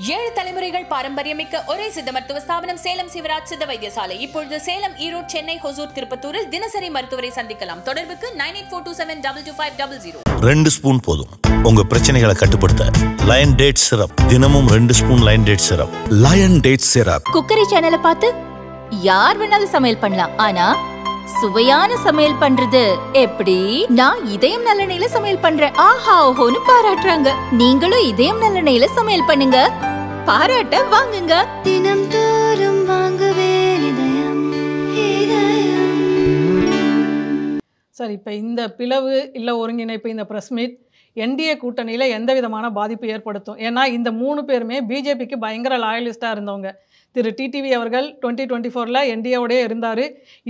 ஏழு தலைமுறைகள் பாரம்பரியமிக்க ஒரே சித்த மருத்துவ ஸ்தாபனம் சேலம் சிவராஜ் சித்த வைத்தியசாலை. இப்பொழுது சேலம், ஈரோடு, சென்னை, ஹொசூர், திருப்பத்தூரில் தினசரி மருத்துவரை சந்திக்கலாம். தொடர்புக்கு 9842722500. 2 ஸ்பூன் போதும் உங்க பிரச்சனைகளை கட்டுப்படுத்த. லயன் டேட் சிரப், தினமும் 2 spoon lion date syrup. Lion date syrup. Cookery சேனலை பார்த்து யார் வேணாலும் சமையல் பண்ணலாம். ஆனா சுவையான சமையல் பண்றது எப்படி? நான் இதயம் நல்லெண்ணெயில சமையல் பண்றேன். ஆஹா ஓஹோன்னு பாராட்டுறாங்க. நீங்களும் இதயம் நல்லெண்ணெயில சமையல் பண்ணுங்க, பாராட்ட வாங்குங்க. தினம் தோறும் வாங்குவே இதயம். சார், இப்போ இந்த பிளவு இல்லை ஒருங்கிணைப்பு, இந்த ப்ரெஸ் மீட் என்டிஏ கூட்டணியில் எந்த விதமான பாதிப்பு ஏற்படுத்தும்? ஏன்னா இந்த 3 பேருமே பிஜேபிக்கு பயங்கர லாயலிஸ்ட்டாக இருந்தவங்க. திரு டிடிவி அவர்கள் 2024 என்டிஏவோடய இருந்தார்.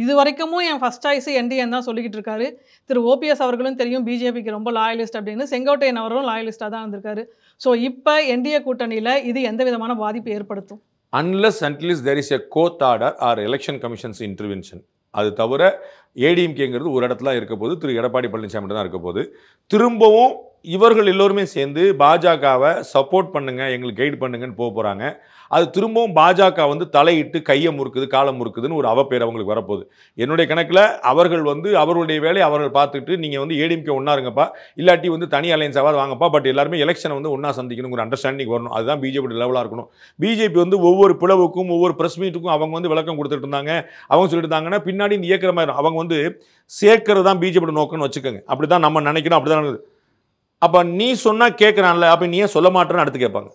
இது வரைக்கும் என் ஃபஸ்ட் சாய்ஸ் என்டிஏன்னு தான் சொல்லிக்கிட்டு இருக்காரு. திரு ஓபிஎஸ் அவர்களும் தெரியும் பிஜேபிக்கு ரொம்ப லாயலிஸ்ட் அப்படின்னு. செங்கோட்டையன் அவரும் லாயலிஸ்ட்டாக தான் இருந்திருக்காரு. ஸோ இப்போ என்டிஏ கூட்டணியில் இது எந்த விதமான பாதிப்பு ஏற்படுத்தும்? Unless until there is a court order or election commission's intervention. அது தவிர ஏடிஎம்கேங்கிறது ஒரு இடத்துல இருக்க போது, திரு எடப்பாடி பழனிசாமி தான் இருக்க போது. திரும்பவும் இவர்கள் எல்லோருமே சேர்ந்து பாஜகவை சப்போர்ட் பண்ணுங்க, எங்களுக்கு கைடு பண்ணுங்கன்னு போகிறாங்க. அது திரும்பவும் பாஜக வந்து தலையிட்டு கையை முறுக்குது, காலம் முறுக்குதுன்னு ஒரு அவப்பேர் அவங்களுக்கு வரப்போகுது. என்னுடைய கணக்கில் அவர்கள் வந்து அவருடைய வேலையை அவர்கள் பார்த்துட்டு, நீங்கள் வந்து ஏடிஎம்கே ஒன்றா இருங்கப்பா, இல்லாட்டி வந்து தனி அலையன்ஸாவது வாங்கப்பா, பட் எல்லாருமே எலெக்ஷனை வந்து ஒன்றா சந்திக்கணுங்கிற அண்டர்ஸ்டாண்டிங் வரணும். அதுதான் பிஜேபி லெவலாக இருக்கணும். பிஜேபி வந்து ஒவ்வொரு பிளவுக்கும் ஒவ்வொரு ப்ரெஸ் மீட்டுக்கும் அவங்க வந்து விளக்கம் கொடுத்துட்டு இருந்தாங்க. அவங்க சொல்லிட்டு இருந்தாங்கன்னா பின்னாடி இந்த இயக்கிற மாதிரி அவங்க வந்து சேர்க்கறது தான் பிஜேபி நோக்கம்னு வச்சுக்கோங்க. அப்படி தான் நம்ம நினைக்கணும், அப்படி தான் இருக்குது. அப்போ நீ சொன்னால் கேட்குறான்ல, அப்போ நீ ஏன் சொல்ல மாட்டேன்னு அடுத்து கேட்பாங்க.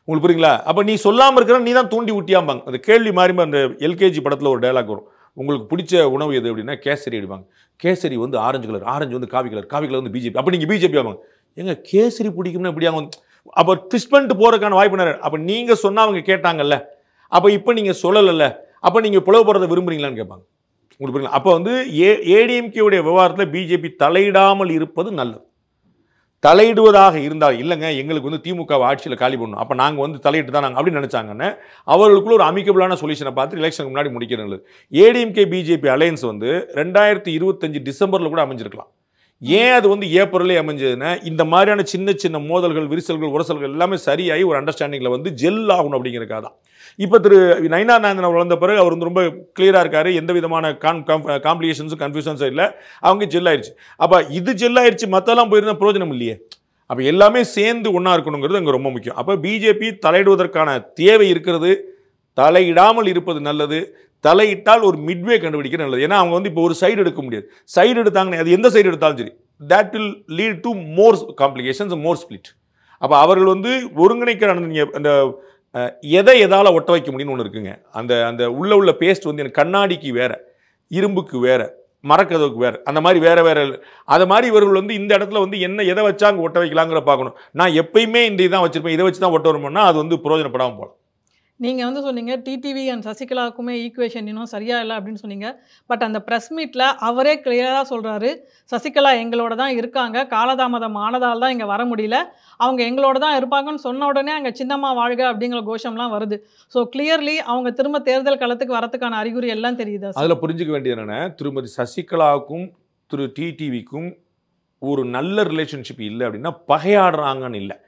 உங்களுக்கு புரியுங்களா? அப்போ நீ சொல்லாமல் இருக்கிற நீ தான் தூண்டி விட்டியாம்பாங்க. அந்த கேள்வி மாதிரி அந்த எல்கேஜி படத்தில் ஒரு டைலாக் வரும். உங்களுக்கு பிடிச்ச உணவு எது அப்படின்னா கேசரி அடிப்பாங்க. கேசரி வந்து ஆரஞ்சு கலர், ஆரஞ்சு வந்து காவி கலர், காவி கலர் வந்து பிஜேபி. அப்போ நீங்கள் பிஜேபி ஆவாங்க. எங்க கேசரி பிடிக்கும்னா இப்படி அவங்க அப்போ ட்விஸ்ட் பண்ணிட்டு போகிறதுக்கான வாய்ப்பு நிறைய. அப்போ நீங்கள் சொன்னால் அவங்க கேட்டாங்கல்ல, அப்போ இப்போ நீங்கள் சொல்லலைல்ல, அப்போ நீங்கள் புலவு போகிறத விரும்புறீங்களான்னு கேட்பாங்க. உங்களுக்கு புரியுங்களா? அப்போ வந்து ஏடிஎம்கேவுடைய விவகாரத்தில் பிஜேபி தலையிடாமல் இருப்பது நல்லது. தலையிடுவதாக இருந்தால் இல்லைங்க, எங்களுக்கு வந்து திமுக ஆட்சியில் காலி பண்ணணும், அப்போ நாங்கள் வந்து தலையிட்டு தான் நாங்கள் அப்படின்னு நினச்சாங்கன்னு அவர்களுக்குள்ள ஒரு அமிக்கபிளான சொல்யூஷனை பார்த்து எலெக்ஷனுக்கு முன்னாடி முடிக்கிறது நல்லது. ஏடிஎம்கே பிஜேபி அலையன்ஸ் வந்து 2025 டிசம்பரில் கூட அமைஞ்சிருக்கலாம். ஏன் அது வந்து ஏப்ரலே அமைஞ்சதுன்னா, இந்த மாதிரியான சின்ன சின்ன மோதல்கள், விரிசல்கள், உரசல்கள் எல்லாமே சரியாகி ஒரு அண்டர்ஸ்டாண்டிங்கில் வந்து ஜெல் ஆகணும் அப்படிங்கிறக்காக தான். இப்போ திரு நயினார் நாயந்தன் அவர் வளர்ந்த பிறகு அவர் வந்து ரொம்ப கிளியராக இருக்காரு. எந்த விதமான காம்ப்ளிகேஷன்ஸும் கன்ஃபியூஷன்ஸும் இல்லை, அவங்க ஜெல் ஆயிடுச்சு. அப்போ இது ஜெல் ஆயிடுச்சு, மற்றெல்லாம் போயிருந்தா பிரயோஜனம் இல்லையே. அப்போ எல்லாமே சேர்ந்து ஒன்றா இருக்கணுங்கிறது அங்கே ரொம்ப முக்கியம். அப்போ பிஜேபி தலையிடுவதற்கான தேவை இருக்கிறது. தலையிடாமல் இருப்பது நல்லது. தலையிட்டால் ஒரு மிட்வே கண்டுபிடிக்க நல்லது. ஏன்னா அவங்க வந்து இப்போ ஒரு சைடு எடுக்க முடியாது. சைடு எடுத்தாங்கன்னா அது எந்த சைடு எடுத்தாலும் சரி, that will lead to more complications, more split. அப்போ அவர்கள் வந்து ஒருங்கிணைக்கிற அந்த எதால் ஒட்ட வைக்க முடியும்னு ஒன்று இருக்குங்க. அந்த உள்ள பேஸ்ட் வந்து எனக்கு கண்ணாடிக்கு வேற, இரும்புக்கு வேற, மரக்கதவுக்கு வேறு, அந்த மாதிரி வேறு வேறு. அது மாதிரி இவர்கள் வந்து இந்த இடத்துல வந்து என்ன எதை வச்சா அங்கே ஒட்ட வைக்கலாங்கிற பார்க்கணும். நான் எப்பயுமே இந்த இதான் வச்சுருப்பேன், இதை வச்சு தான் ஒட்ட வருமானா அது வந்து பிரயோஜனப்படாமல் போகலாம். நீங்கள் வந்து சொன்னீங்க டிடிவி அண்ட் சசிகலாவுக்குமே ஈக்குவேஷன் இன்னும் சரியாக இல்லை அப்படின்னு சொன்னீங்க. பட் அந்த ப்ரெஸ் மீட்டில் அவரே கிளியராக சொல்கிறாரு, சசிகலா எங்களோட தான் இருக்காங்க, காலதாமதம் ஆனதால் தான் இங்கே வர முடியல, அவங்க எங்களோட தான் இருப்பாங்கன்னு சொன்ன உடனே அங்கே சின்னம்மா வாழ்க அப்படிங்கிற கோஷம்லாம் வருது. ஸோ கிளியர்லி அவங்க திரும்ப தேர்தல் களத்துக்கு வரத்துக்கான அறிகுறி எல்லாம் தெரியுது. அதில் புரிஞ்சுக்க வேண்டியது என்னென்னா, திருமதி சசிகலாவுக்கும் திரு டிடிவிக்கும் ஒரு நல்ல ரிலேஷன்ஷிப் இல்லை அப்படின்னா பகையாடுறாங்கன்னு இல்லை.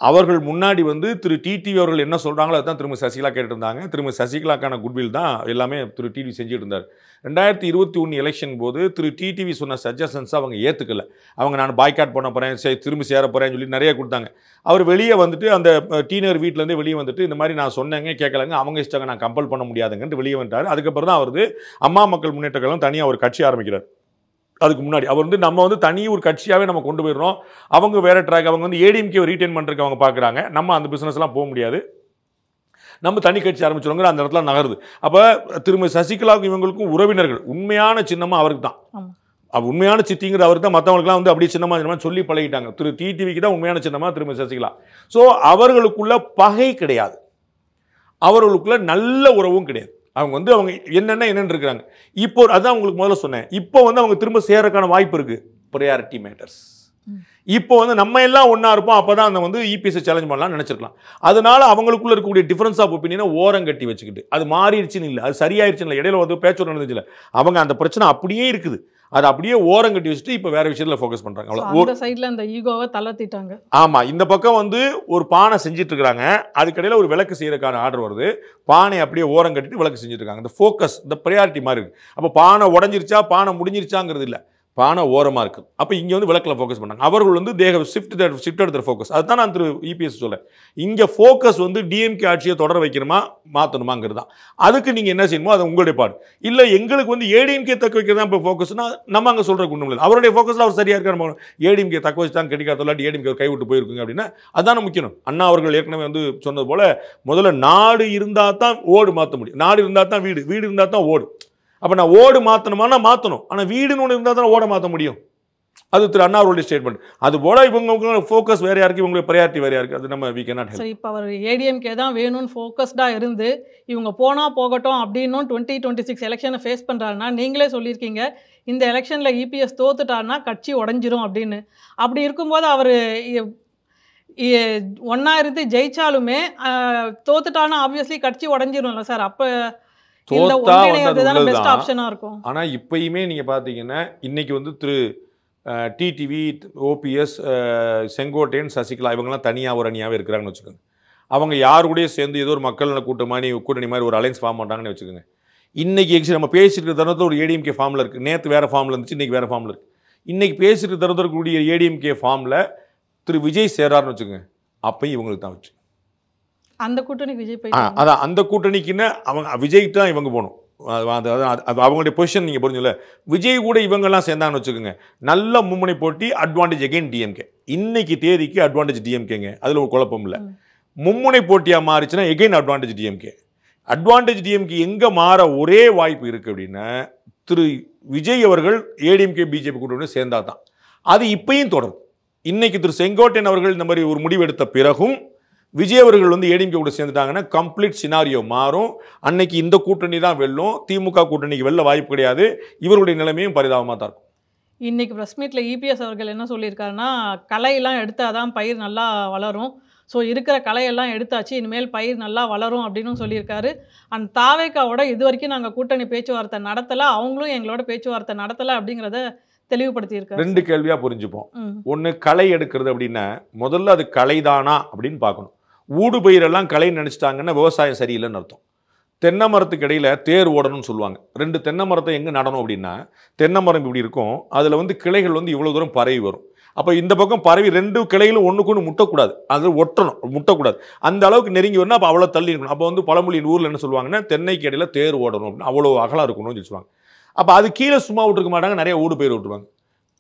அவர்கள் முன்னாடி வந்து திரு டிடிவி அவர்கள் என்ன சொல்கிறாங்களோ அதுதான் திரும்ப சசிகலா கேட்டுருந்தாங்க. திரும்ப சசிகலாக்கான குட்வில் தான் எல்லாமே திரு டிடிவி செஞ்சுட்டு இருந்தார். 2021 எலெக்ஷன் போது திரு டிடிவி சொன்ன சஜஷன்ஸை அவங்க ஏற்றுக்கல. அவங்க நான் பாய்காட் பண்ண போகிறேன், திரும்ப சேர போகிறேன்னு சொல்லி நிறைய கொடுத்தாங்க. அவர் வெளியே வந்துட்டு அந்த டீனர் வீட்டிலேருந்தே வெளியே வந்துட்டு இந்த மாதிரி நான் சொன்னேங்க கேட்கலங்க, அவங்க இஷ்டங்க, நான் கம்பல் பண்ண முடியாதுங்கன்ட்டு வெளியே வந்துட்டார். அதுக்கப்புறம் தான் அவர் அம்மா மக்கள் முன்னேற்ற கழகம் தனியாக ஒரு கட்சி ஆரம்பிக்கிறார். அதுக்கு முன்னாடி அவர் வந்து நம்ம வந்து தனி ஒரு கட்சியாகவே நம்ம கொண்டு போயிடுறோம், அவங்க வேறு ட்ராக், அவங்க வந்து ஏடிஎம்கே ரீட்டைன் பண்ணுறதுக்கு அவங்க பார்க்குறாங்க, நம்ம அந்த பிஸ்னஸ்லாம் போக முடியாது, நம்ம தனி கட்சி ஆரம்பிச்சிடுவோங்கிற அந்த இடத்துல நகருது. அப்போ திரும்ப சசிகலாவுக்கும் இவங்களுக்கும் உறவினர்கள், உண்மையான சின்னமாக அவருக்கு தான், உண்மையான சித்திங்கிற அவருக்கு தான். மற்றவங்களுக்குலாம் வந்து அப்படியே சின்னமாக சொல்லி பழகிட்டாங்க. திரு டிடிவிக்கு தான் உண்மையான சின்னமாக திரும்ப சசிகலா. ஸோ அவர்களுக்குள்ள பகை கிடையாது, அவர்களுக்குள்ள நல்ல உறவும் கிடையாது. அவங்க வந்து அவங்க என்னென்னு இருக்கிறாங்க. இப்போ அதான் உங்களுக்கு முதல்ல சொன்னேன், இப்போ வந்து அவங்க திரும்ப சேரக்கான வாய்ப்பு இருக்குது. Priority matters. இப்போ வந்து நம்ம எல்லாம் ஒன்றா இருப்போம், அப்போ தான் அந்த வந்து இபிஎஸ்ஸை சேலஞ்ச் பண்ணலாம்னு நினச்சிருக்கலாம். அதனால அவங்களுக்குள்ள இருக்கக்கூடிய டிஃபரன்ஸ் ஆஃப் ஒப்பீனியனை ஓரம் கட்டி வச்சுக்கிட்டு அது மாறிடுச்சுன்னு இல்லை, அது சரியாயிருச்சுன்னு இல்லை, இடையில வந்து பேச்சோடு நடந்துச்சு இல்லை, அவங்க அந்த பிரச்சனை அப்படியே இருக்குது. அதை அப்படியே ஓரம் கட்டி வச்சுட்டு இப்போ வேற விஷயத்தில் ஃபோக்கஸ் பண்ணுறாங்க. அவ்வளோ அந்த சைடில் அந்த ஈகோவை தளர்த்திட்டாங்க. ஆமாம், இந்த பக்கம் வந்து ஒரு பானை செஞ்சுட்டு இருக்கிறாங்க, அதுக்கடையில் ஒரு விளக்கு செய்யறதுக்கான ஆர்டர் வருது, பானை அப்படியே ஓரம் கட்டிட்டு விளக்கு செஞ்சுட்டு இருக்காங்க. இந்த ஃபோக்கஸ், இந்த ப்ரையாரிட்டி மாதிரி இருக்குது. அப்போ பானை உடஞ்சிருச்சா பானை முடிஞ்சிருச்சாங்கிறது இல்லை, பானை ஓரமாக இருக்குது. அப்போ இங்கே வந்து விளக்கில் ஃபோக்கஸ் பண்ணாங்க. அவர்கள் வந்து தேக ஷிஃப்ட் ஃபோக்கஸ். அதுதான் நான் திரு இபிஎஸ் சொல்ல, இங்கே ஃபோக்கஸ் வந்து டிஎம்கே ஆட்சியை தொடர வைக்கணுமா மாற்றணுமாங்கிறது தான். அதுக்கு நீங்கள் என்ன செய்யணுமோ அது உங்களுடைய பாடு. இல்லை எங்களுக்கு வந்து ஏடிஎம்கே தக்க வைக்கிறது தான் இப்போ ஃபோக்கஸ்னா நம்ம அங்கே சொல்கிற குணம் இல்லை. அவருடைய ஃபோக்கஸில் அவர் சரியாக இருக்கார். நம்ம ஏடிஎம்கே தக்க வச்சு தான் கிடைக்காத இல்லாட்டி ஏடிஎம்கே கைவிட்டு போயிருக்குங்க அப்படின்னா அதுதானே முக்கியம். அண்ணா அவர்கள் ஏற்கனவே வந்து சொன்னது போல் முதல்ல நாடு இருந்தால் தான் ஓடு மாற்ற முடியும், நாடு இருந்தால் தான் வீடு, வீடு இருந்தால் தான் ஓடு. அப்போ நான் ஓடு மாற்றணுமானா மாற்றணும், ஆனால் வீடுன்னு ஒன்று இருந்தால் தான் ஓட மாற்ற முடியும். அது திரு அண்ணா அவருடைய ஸ்டேட்மெண்ட். அது போல இவங்க ஃபோக்கஸ் வேறையா இருக்குது, இவங்களுடைய ப்ரையாரிட்டி வேறையா இருக்குது. அது நம்ம வி கேனாட் ஹெல்ப். சரி, இப்போ அவர் ஏடிஎம்கே தான் வேணும்னு ஃபோக்கஸ்டாக இருந்து இவங்க போனால் போகட்டும் அப்படின்னும் 2026 எலெக்ஷனை ஃபேஸ் பண்ணுறாருன்னா, நீங்களே சொல்லியிருக்கீங்க இந்த எலெக்ஷனில் இபிஎஸ் தோத்துட்டாருன்னா கட்சி உடஞ்சிரும் அப்படின்னு. அப்படி இருக்கும்போது அவர் ஒன்றா இருந்து ஜெயிச்சாலுமே தோத்துட்டானா ஆப்வியஸ்லி கட்சி உடஞ்சிரும்ல சார். அப்போ பெஸ்ட் ஆப்ஷனாக இருக்கும். ஆனால் இப்பயுமே நீங்கள் பார்த்தீங்கன்னா இன்னைக்கு வந்து திரு டிடிவி, ஓபிஎஸ், செங்கோட்டையன், சசிகலா இவங்கெல்லாம் தனியாக ஒரு அணியாகவே இருக்கிறாங்கன்னு வச்சுக்கோங்க. அவங்க யார் கூடயே சேர்ந்து ஏதோ ஒரு மக்கள் கூட்டணி மாதிரி ஒரு அலைன்ஸ் ஃபார்ம் பண்ணுறாங்கன்னு வச்சுக்கோங்க. இன்னைக்கு நம்ம பேசிட்டு தருணத்தில் ஒரு ஏடிஎம்கே ஃபார்மில் இருக்குது, நேற்று வேறு ஃபார்மில் இருந்துச்சு, இன்றைக்கி வேறு ஃபார்மில் இருக்குது. இன்றைக்கி பேசிட்டு தருணக்கூடிய ஏடிஎம்கே ஃபார்மில் திரு விஜய் சேரார்னு வச்சுக்கோங்க, அப்பயும் இவங்களுக்கு தான் வச்சு அந்த கூட்டணிக்கு விஜய் போய் அதான் அந்த கூட்டணிக்குன்னு அவங்க விஜய்க்கு தான் இவங்க போகணும். அவங்களுடைய பொசிஷன் நீங்கள் புரிஞ்சுல. விஜய் கூட இவங்கெல்லாம் சேர்ந்தாங்கன்னு வச்சுக்கோங்க, நல்ல மும்முனை போட்டி, அட்வான்டேஜ் அகைன் டிஎம்கே. இன்னைக்கு தேதிக்கு அட்வான்டேஜ் டிஎம்கேங்க, அதில் ஒரு குழப்பம் இல்லை. மும்முனை போட்டியாக மாறிச்சுன்னா again advantage DMK. Advantage DMK எங்கே மாற ஒரே வாய்ப்பு இருக்குது அப்படின்னா திரு விஜய் அவர்கள் ஏடிஎம்கே பிஜேபி கூட்டணி சேர்ந்தா தான். அது இப்பயும் தொடரும். இன்னைக்கு திரு செங்கோட்டையன் அவர்கள் இந்த மாதிரி ஒரு முடிவு எடுத்த பிறகும் விஜய் அவர்கள் வந்து ஏடிஎம்கே கூட சேர்ந்துட்டாங்கன்னா கம்ப்ளீட் சினாரியோ மாறும். அன்னைக்கு இந்த கூட்டணி தான் வெல்லும், திமுக கூட்டணிக்கு வெல்ல வாய்ப்பு கிடையாது. இவருடைய நிலைமையும் பரிதாபமாக தான் இருக்கும். இன்னைக்கு ப்ரெஸ் மீட்டில் இபிஎஸ் அவர்கள் என்ன சொல்லியிருக்காருன்னா, களையெல்லாம் எடுத்தால் தான் பயிர் நல்லா வளரும், ஸோ இருக்கிற களையெல்லாம் எடுத்தாச்சு, இனிமேல் பயிர் நல்லா வளரும் அப்படின்னு சொல்லியிருக்காரு. அண்ட் தாவேக்காவோட இது வரைக்கும் நாங்கள் கூட்டணி பேச்சுவார்த்தை நடத்தலை, அவங்களும் எங்களோட பேச்சுவார்த்தை நடத்தலை அப்படிங்கிறத தெளிவுபடுத்தியிருக்காரு. ரெண்டு கேள்வியாக புரிஞ்சுப்போம். ஒன்று, களை எடுக்கிறது அப்படின்னா முதல்ல அது களைதானா அப்படின்னு பார்க்கணும். ஊடு பயிரெல்லாம் களைன்னு நினச்சிட்டாங்கன்னா விவசாயம் சரியில்லைன்னு அர்த்தம். தென்னை மரத்துக்கு இடையில் தேர் ஓடணும்னு சொல்லுவாங்க. ரெண்டு தென்னை மரத்தை எங்கே நடணும் அப்படின்னா, தென்னை மரம் இப்படி இருக்கும், அதில் வந்து கிளைகள் வந்து இவ்வளோ தூரம் பரவி வரும். அப்போ இந்த பக்கம் பரவி ரெண்டு கிளைகளும் ஒன்றுக்கு ஒன்று முட்டக்கூடாது, அது ஒட்டணும், முட்டக்கூடாது. அந்த அளவுக்கு நெருங்கி வரணும். அப்போ அவ்வளோ தள்ளி இருக்கணும். அப்போ வந்து பழமொழி ஊரில் என்ன சொல்லுவாங்கன்னா, தென்னைக்கு இடையில் தேர் ஓடணும் அப்படின்னு, அவ்வளோ அகலாக இருக்கணும்னு சொல்லுவாங்க. அப்போ அது கீழே சும்மா விட்டுருக்க மாட்டாங்க, நிறைய ஊடு பயிர் விட்டுருவாங்க.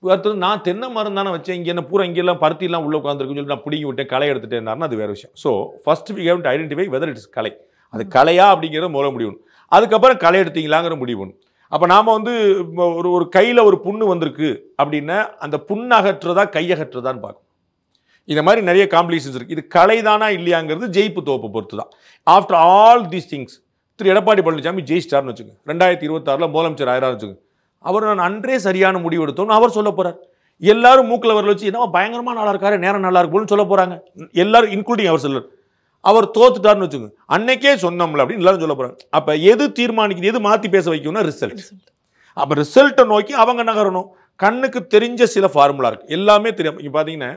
அடுத்தது நான் தென்னை மரம் தானே வச்சேன், இங்கே என்ன பூரா இங்கெல்லாம் பருத்திலாம் உள்ளே உட்காந்துருக்குன்னு சொல்லி நான் பிடிங்கி விட்டேன், களை எடுத்துட்டேன், அது வேறு விஷயம். So first we have to identify whether it's கலை, அது கலையா அப்படிங்கிறத முதல்ல முடிவு. அதுக்கப்புறம் களை எடுத்தீங்களாங்கிற முடிவு பண்ணும். அப்போ நாம் வந்து ஒரு கையில் ஒரு புண்ணு வந்திருக்கு அப்படின்னா அந்த புண்ணு அகற்றுறதா கையகற்றுறதான்னு பார்க்கணும். இந்த மாதிரி நிறைய காம்ப்ளிகேஷன்ஸ் இருக்குது. இது கலை தானா இல்லையாங்கிறது ஜெயிப்பு தோப்பை பொறுத்து தான். ஆஃப்டர் ஆல் தீஸ் திங்ஸ் திரு எடப்பாடி பழனிசாமி ஜெயிச்சிட்டார்னு வச்சுக்கோங்க, 2026 முதலமைச்சர் ஆயிரம் வச்சுக்கோங்க, அவர் நான் அன்றே சரியான முடிவு எடுத்தோம்னு அவர் சொல்ல போகிறார். எல்லாரும் மூக்கில் வரல வச்சு என்ன பயங்கரமாக நல்லா இருக்காரு, நேரம் நல்லா இருக்குன்னு சொல்ல போகிறாங்க எல்லாரும், இன்க்ளூடிங் அவர் சொல்லர். அவர் தோத்துட்டார்னு வச்சுக்கோங்க, அன்னைக்கே சொன்னோம்ல அப்படின்னு எல்லாரும் சொல்ல போகிறாங்க. அப்போ எது தீர்மானிக்குது, எது மாற்றி பேச வைக்கணும்னா ரிசல்ட். அப்போ ரிசல்ட்டை நோக்கி அவங்க நகரணும். கண்ணுக்கு தெரிஞ்ச சில ஃபார்முலா இருக்குது, எல்லாமே தெரியும். இங்கே பார்த்தீங்கன்னா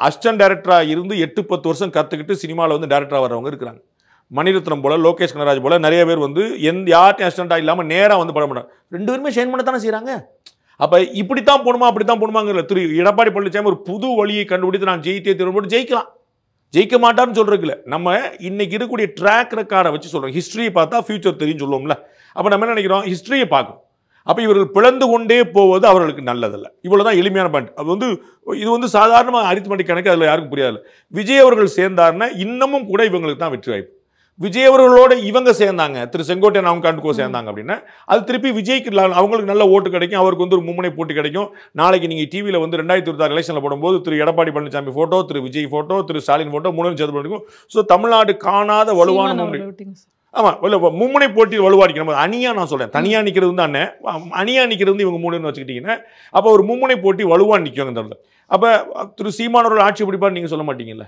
அசிஸ்டன்ட் டைரக்டராக இருந்து 8-10 வருஷம் கற்றுக்கிட்டு சினிமாவில் வந்து டைரக்டராக வரவங்க இருக்கிறாங்க. மணிரத்னம் போல, லோகேஷ் கனராஜ் போல நிறைய பேர் வந்து யார்ட்டையும் அசிஸ்டண்டாக இல்லாமல் நேராக வந்து படம் பண்ணுறாங்க. ரெண்டு பேருமே ஷைன் பண்ண தானே செய்கிறாங்க. அப்போ இப்படித்தான் போகணுமா அப்படித்தான் போகணுமாங்கிற திரு எடப்பாடி பழனிசாமி ஒரு புது வழியை கண்டுபிடித்து நான் ஜெயித்தே திரும்ப ஜெயிக்கலாம், ஜெயிக்க மாட்டார்னு சொல்கிறதுக்குல நம்ம இன்னைக்கு இருக்கக்கூடிய ட்ராக் ரெக்கார்டை வச்சு சொல்கிறோம். ஹிஸ்ட்ரியை பார்த்தா ஃபியூச்சர் தெரியும் சொல்லுவோம்ல. அப்போ நம்ம என்ன நினைக்கிறோம், ஹிஸ்ட்ரியை பார்க்கணும். அப்போ இவர்கள் பிளந்து கொண்டே போவது அவர்களுக்கு நல்லதல்ல. இவ்வளோதான் எளிமையான பாயிண்ட். அது வந்து இது வந்து சாதாரணமாக அரித்மெட்டிக் கணக்கு, அதில் யாருக்கும் புரியாது. விஜய் அவர்கள் சேர்ந்தாருன்னா இன்னமும் கூட இவங்களுக்கு தான் வெற்றி வாய்ப்பு. விஜய் அவர்களோட இவங்க சேர்ந்தாங்க, திரு செங்கோட்டையன் அவங்க கண்டுக்கோ சேர்ந்தாங்க அப்படின்னா அது திருப்பி விஜய்க்கு அவங்களுக்கு நல்ல ஓட்டு கிடைக்கும், அவருக்கு வந்து ஒரு மும்முனை போட்டி கிடைக்கும். நாளைக்கு நீங்கள் டிவியில் வந்து 2026 எலெக்ஷனில் போடும்போது திரு எடப்பாடி பழனிசாமி ஃபோட்டோ, திரு விஜய் ஃபோட்டோ, திரு ஸ்டாலின் ஃபோட்டோ மூணு சேர்த்து பண்ணிக்கும். ஸோ தமிழ்நாடு காணாத வலுவான மும்முனை. ஆமாம், இல்லை மும்முனை போட்டி வலுவாடிக்கணும். அணியாக நான் சொல்கிறேன், தனியாக நிற்கிறது வந்து அண்ணன், அணியாக நிற்கிறது வந்து இவங்க மூணுன்னு வச்சுக்கிட்டிங்கன்னா அப்போ ஒரு மும்முனை போட்டி வலுவாக நிற்கும் அந்த இடத்துல. அப்போ திரு சீமானவர்கள் ஆட்சி பிடிப்பார் நீங்கள் சொல்ல மாட்டீங்கல்ல,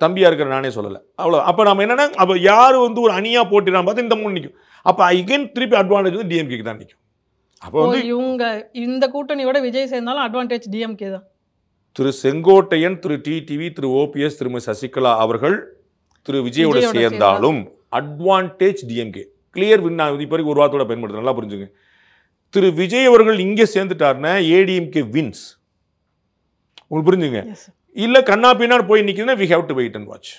தம்பியாக இருக்கிற நானே சொல்லலை, அவ்வளோ. அப்போ நம்ம என்னென்னா அப்போ யார் வந்து ஒரு அணியாக போட்டிடான்னு பார்த்து இந்த மூணு நிற்கும். அப்போ அகைன் திருப்பி அட்வான்டேஜ் வந்து டிஎம்கேக்கு தான் நிற்கும். அப்போ வந்து இவங்க இந்த கூட்டணியோட விஜய் சேர்ந்தாலும் அட்வான்டேஜ் டிஎம்கே தான். திரு செங்கோட்டையன், திரு டிடிவி, திரு ஓபிஎஸ், திருமதி சசிகலா அவர்கள் திரு விஜயோட சேர்ந்தாலும் அட்வான்டேஜ் டிஎம்கே. Clear win. இப்போ வரைக்கும் ஒரு வார்த்தையோட பயன்படுத்த நல்லா புரிஞ்சுங்க. திரு விஜய் அவர்கள் இங்கே சேர்ந்துட்டாருன்னா ஏடிஎம்கே வின்ஸ். உங்களுக்கு புரிஞ்சுங்க. இல்லை கண்ணா பின்னாடி போய் நிற்குதுன்னா we have to wait and watch.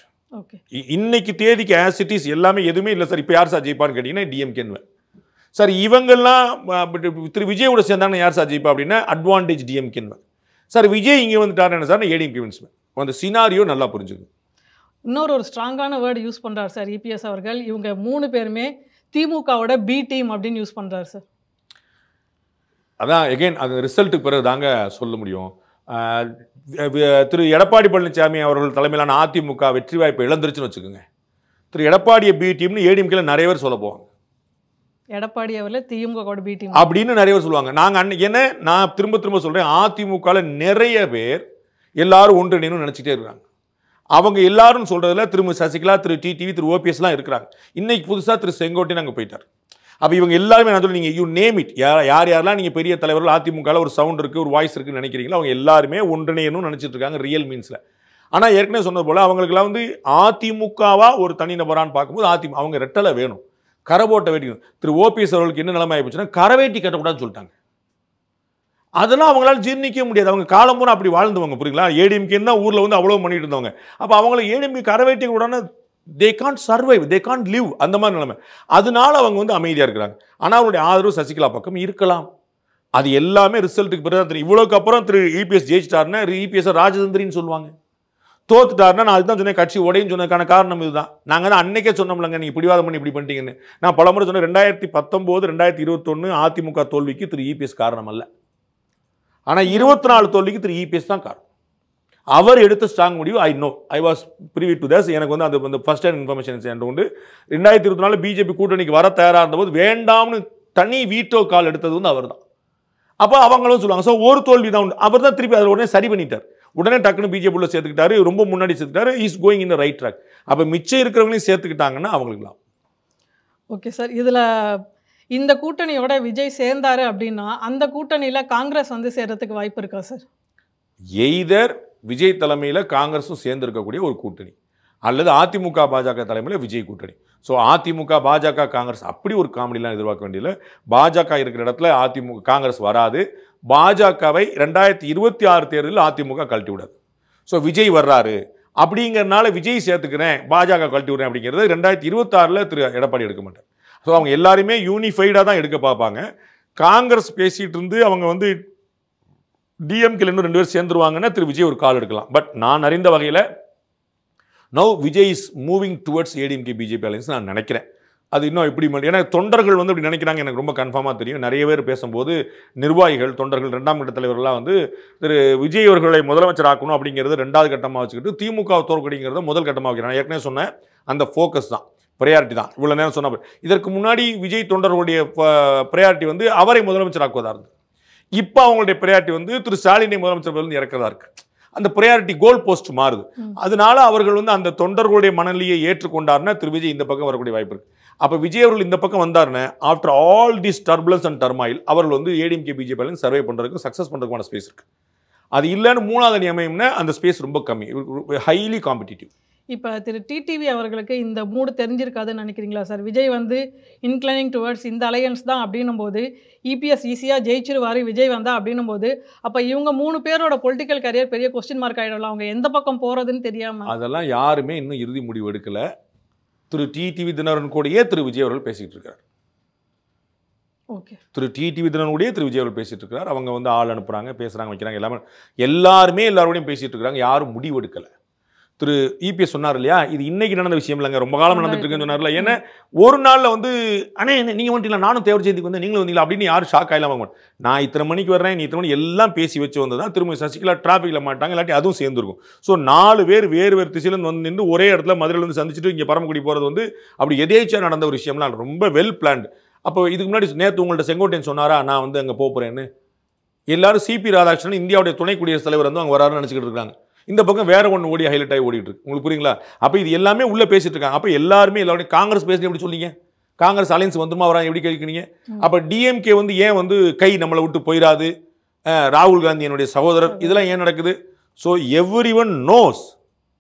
இன்னைக்கு தேதிக்கு ஆஸ் இட் இஸ் எல்லாமே எதுவுமே இல்லை சார். இப்போ யார் சார் ஜெயிப்பான்னு கேட்டிங்கன்னா டிஎம்கேன்னு சார். இவங்கெல்லாம் திரு விஜயோட சேர்ந்தாங்கன்னா யார் சார் ஜெயிப்பா அப்படின்னா அட்வான்டேஜ் டிஎம்கேன்னு சார். விஜய் இங்கே வந்துட்டார் என்ன சார் ஏடிஎம்கே வின்ஸ். அந்த சினாரியோ நல்லா புரிஞ்சுங்க. இன்னொரு ஸ்ட்ராங்கான வேர்டு யூஸ் பண்ணுறாரு சார் இபிஎஸ் அவர்கள். இவங்க 3 பேருமே திமுகவோட பி டீம் அப்படின்னு யூஸ் பண்ணுறாரு சார். அதான் எகைன் அது ரிசல்ட்டுக்கு பிறகு தாங்க சொல்ல முடியும். திரு எடப்பாடி பழனிசாமி அவர்கள் தலைமையிலான அதிமுக வெற்றி வாய்ப்பை இழந்துருச்சுன்னு வச்சுக்கோங்க. திரு எடப்பாடியை பி டீம்னு ஏடிஎம்கேல நிறைய பேர் சொல்ல போவாங்க. எடப்பாடி அவர்கள் திமுக பி டீம் அப்படின்னு நிறைய பேர் சொல்லுவாங்க. நாங்கள் அன்னைக்கு என்ன நான் திரும்ப சொல்கிறேன், அதிமுகவில் நிறைய பேர் எல்லாரும் ஒன்றிணைன்னு நினச்சிட்டே இருக்கிறாங்க. அவங்க எல்லாரும் சொல்கிறதுல திரும்ப சசிகலா, திரு டிடிவி, திரு ஓபிஎஸ்லாம் இருக்கிறாங்க. இன்னைக்கு புதுசாக திரு செங்கோட்டையன் அங்கே போயிட்டார். அப்போ இவங்க எல்லாருமே நான் சொல்லி நீங்கள் யூ நேம் இட், யாரெல்லாம் நீங்கள் பெரிய தலைவர்கள் அதிமுகவில் ஒரு சவுண்ட் இருக்குது, ஒரு வாய்ஸ் இருக்குன்னு நினைக்கிறீங்களோ அவங்க எல்லாருமே ஒன்றிணையணும்னு நினச்சிட்டு இருக்காங்க ரியல் மீன்ஸில். ஆனால் ஏற்கனவே சொன்னது போல் அவங்களுக்குலாம் வந்து அதிமுகவா ஒரு தனிநபரான்னு பார்க்கும்போது அவங்க ரெட்டலை வேணும், கரவோட்டை வேட்டிக்கணும். திரு ஓபிஎஸ் அவர்களுக்கு என்ன நிலைமை ஆகிப்போச்சுன்னா கரவேட்டி கட்டக்கூடாதுன்னு சொல்லிட்டாங்க. அதெல்லாம் அவங்களால ஜீர்ணிக்க முடியாது. அவங்க காலம் பூரா அப்படி வாழ்ந்தவங்க, புரியுங்களா? ஏடிஎம்கேன்னு தான் ஊரில் வந்து அவ்வளோ பண்ணிட்டு இருந்தவங்க. அப்போ அவங்கள ஏடிஎம்கே கரவேட்டி கூடான they can't survive, they can't live, அந்த மாதிரி நிலைமை. அதனால அவங்க வந்து அமைதியாக இருக்கிறாங்க. ஆனால் அவருடைய ஆதரவு சசிகலா பக்கம் இருக்கலாம். அது எல்லாமே ரிசல்ட்டுக்கு பிறகு தான் தெரியும். இவ்வளோக்கு அப்புறம் திரு இபிஎஸ் ஜெயிச்சிட்டாருன்னா இபிஎஸ் ராஜதந்திரின்னு சொல்லுவாங்க. தோத்துட்டாருன்னா நான் அதுதான் சொன்னேன், கட்சி உடையும் சொன்னதுக்கான காரணம் இதுதான். நாங்கள் தான் அன்னைக்கே சொன்னோம்லங்க நீங்கள் பிடிவாதம் பண்ணி இப்படி பண்ணிட்டீங்கன்னு. நான் பல முறை சொன்னேன் 2019, 2021 அதிமுக தோல்விக்கு திரு இபிஎஸ் காரணம் அல்ல. ஆனால் 24 தோல்விக்கு திரு இபிஎஸ் தான் காரணம். அவர் எடுத்த ஸ்ட்ராங் முடிவு. ஐ வாஸ் ப்ரிவி டு தஸ். எனக்கு வந்து அந்த ஃபர்ஸ்ட் ஹேண்ட் இன்ஃபர்மேஷன் என்று உண்டு. 2024 பிஜேபி கூட்டணிக்கு வர தயாராக இருந்தபோது வேண்டாம்னு தனி வீட்டோ கால் எடுத்தது வந்து அவர் தான். அப்போ அவங்களும் சொல்லுவாங்க ஸோ ஒரு தோல்வி தான் உண்டு. அவர் தான் திருப்பி அதில் உடனே சரி பண்ணிட்டார். உடனே டக்குன்னு பிஜேபியில் சேர்த்துக்கிட்டாரு, ரொம்ப முன்னாடி சேர்த்துக்கிட்டாரு. Is going in the right track. அப்போ மிச்சம் இருக்கிறவங்களையும் சேர்த்துக்கிட்டாங்கன்னா அவங்களுக்குலாம் ஓகே சார். இதில் இந்த கூட்டணியோட விஜய் சேர்ந்தாரு அப்படின்னா அந்த கூட்டணியில் காங்கிரஸ் வந்து சேர்றதுக்கு வாய்ப்பு இருக்கா சார்? எய்தர் விஜய் தலைமையில் காங்கிரஸும் சேர்ந்து இருக்கக்கூடிய ஒரு கூட்டணி, அல்லது அதிமுக பாஜக தலைமையில் விஜய் கூட்டணி. ஸோ அதிமுக பாஜக காங்கிரஸ் அப்படி ஒரு காமெடிலாம் எதிர்பார்க்க வேண்டியதில்லை. பாஜக இருக்கிற இடத்துல அதிமுக காங்கிரஸ் வராது. பாஜகவை 2026 தேர்தலில் அதிமுக கழட்டி விடாது. ஸோ விஜய் வர்றாரு அப்படிங்கிறதுனால விஜய் சேர்த்துக்கிறேன், பாஜக கழட்டி விடுறேன் அப்படிங்கிறது 2026 திரு எடப்பாடி எடுக்க மாட்டார். ஸோ அவங்க எல்லாருமே யூனிஃபைடாக தான் எடுக்க பார்ப்பாங்க. காங்கிரஸ் பேசிகிட்டு இருந்து அவங்க வந்து டிஎம்கேல இன்னும் 2 பேர் சேர்ந்துருவாங்கன்னா திரு விஜய் ஒரு கால் எடுக்கலாம். பட் நான் அறிந்த வகையில் now Vijay is moving towards ADMK BJP alliance நான் நினைக்கிறேன். அது இன்னும் எப்படி ஏன்னா தொண்டர்கள் வந்து அப்படி நினைக்கிறாங்க, எனக்கு ரொம்ப கன்ஃபார்மாக தெரியும். நிறைய பேர் பேசும்போது நிர்வாகிகள், தொண்டர்கள், 2ஆம் கட்ட தலைவர்கள்லாம் வந்து திரு விஜய் அவர்களை முதலமைச்சர் ஆக்கணும் அப்படிங்கிறது 2வது கட்டமாக வச்சுக்கிட்டு திமுக தோற்கடிங்கிறத முதல் கட்டமாக வைக்கிறாங்க. ஏற்கனவே சொன்ன அந்த ஃபோக்கஸ் தான், ப்ரையாரிட்டி தான். இவ்வளோ நேரம் சொன்ன இதற்கு முன்னாடி விஜய் தொண்டர்களுடைய ப்ரையாரிட்டி வந்து அவரை முதலமைச்சர் ஆக்குவதாக இருந்தது. இப்போ அவங்களுடைய ப்ரையாரிட்டி வந்து திரு ஸ்டாலினை முதலமைச்சர் வந்து இறக்கிறதா இருக்கு. அந்த ப்ரையாரிட்டி கோல் போஸ்ட் மாறுது. அதனால அவர்கள் வந்து அந்த தொண்டர்களுடைய மனநிலையை ஏற்றுக்கொண்டாருன்னா திரு விஜய் இந்த பக்கம் வரக்கூடிய வாய்ப்பு இருக்கு. அப்போ விஜய் அவர்கள் இந்த பக்கம் வந்தாருன்னா after all this turbulence and turmoil அவர்கள் வந்து ஏடிஎம்கே பிஜேபி சர்வே பண்ணுறதுக்கு சக்ஸஸ் பண்ணுறதுக்கான ஸ்பேஸ் இருக்கு. அது இல்லைன்னு 3வது அணி அமையும்னா அந்த ஸ்பேஸ் ரொம்ப கம்மி, ஹைலி காம்படிட்டிவ். இப்போ திரு டிடிவி அவர்களுக்கு இந்த மூடு தெரிஞ்சிருக்காதுன்னு நினைக்கிறீங்களா சார்? விஜய் வந்து இன்க்ளைனிங் டுவர்ட்ஸ் இந்த அலையன்ஸ் தான் அப்படின்னும் போது இபிஎஸ் ஈஸியாக ஜெயிச்சிருவார் விஜய் வந்தா அப்படின்னும் போது அப்போ இவங்க 3 பேரோட பொலிட்டிக்கல் கரியர் பெரிய கொஸ்டின் மார்க் ஆகிடலாம். அவங்க எந்த பக்கம் போகிறதுன்னு தெரியாமல் அதெல்லாம் யாருமே இன்னும் இறுதி முடிவு எடுக்கல. திரு டிடிவி தினகரன் கூடயே திரு விஜய் அவர்கள் பேசிகிட்டு இருக்கார். ஓகே, திரு டிடிவி தினகரன் கூடயே திரு விஜய் அவர்கள் பேசிகிட்டு இருக்கிறார். அவங்க வந்து ஆள் அனுப்புகிறாங்க, பேசுகிறாங்க, வைக்கிறாங்க, எல்லாருமே எல்லாரோடையும் பேசிகிட்டு இருக்கிறாங்க. யாரும் முடிவு எடுக்கலை. திரு இபிஎஸ் சொன்னார் இல்லையா, இது இன்னைக்கு நடந்த விஷயம் இல்லைங்க, ரொம்ப காலம் நடந்துட்டு இருக்குன்னு சொன்னார்ல. ஏன்னா ஒரு நாளில் வந்து அண்ணே நீங்கள் வந்துட்டீங்களா, நானும் தேவர் ஜெயந்திக்கு வந்து நீங்களும் வந்தீங்களா அப்படின்னு யாரும் ஷாக் ஆகலாம். நான் இத்தனை மணிக்கு வர்றேன், நீ இத்தனை மணி எல்லாம் பேசி வச்சு வந்தது தான். திரும்ப சசிகலா டிராஃபிக்கில் மாட்டாங்க, இல்லாட்டி அதுவும் சேர்ந்துருக்கும். ஸோ 4 பேர் வேறு வேறு திசையிலேருந்து வந்து நின்று ஒரே இடத்துல மதுரையிலேருந்து சந்திச்சுட்டு இங்கே பரமக்குடி போகிறது வந்து அப்படி எதேச்சியாக நடந்த ஒரு விஷயம்லாம் ரொம்ப வெல் பிளான்டு. அப்போ இதுக்கு முன்னாடி நேற்று உங்கள்கிட்ட செங்கோட்டையன் சொன்னாரா நான் வந்து அங்கே போகிறேன்னு. எல்லாரும் சிபி ராதாகிருஷ்ணன் இந்தியாவுடைய துணை குடியரசுத் தலைவர் வந்து அவங்க வராருன்னு நினச்சிக்கிட்டு இருக்காங்க. இந்த பக்கம் வேற ஒன்று ஓடி ஹைலைட் ஆகி ஓடிட்டு இருக்கு. உங்களுக்கு புரியுங்களா? அப்போ இது எல்லாமே உள்ளே பேசிட்டு இருக்காங்க. அப்போ எல்லாருமே எல்லாருடைய காங்கிரஸ் பேசி எப்படி சொன்னீங்க? காங்கிரஸ் அலைன்ஸ் வந்துமா வராங்க எப்படி கேட்குறீங்க? அப்போ டிஎம்கே வந்து ஏன் வந்து கை நம்மளை விட்டு போயிடாது, ராகுல் காந்தி என்னுடைய சகோதரர், இதெல்லாம் ஏன் நடக்குது? So every one knows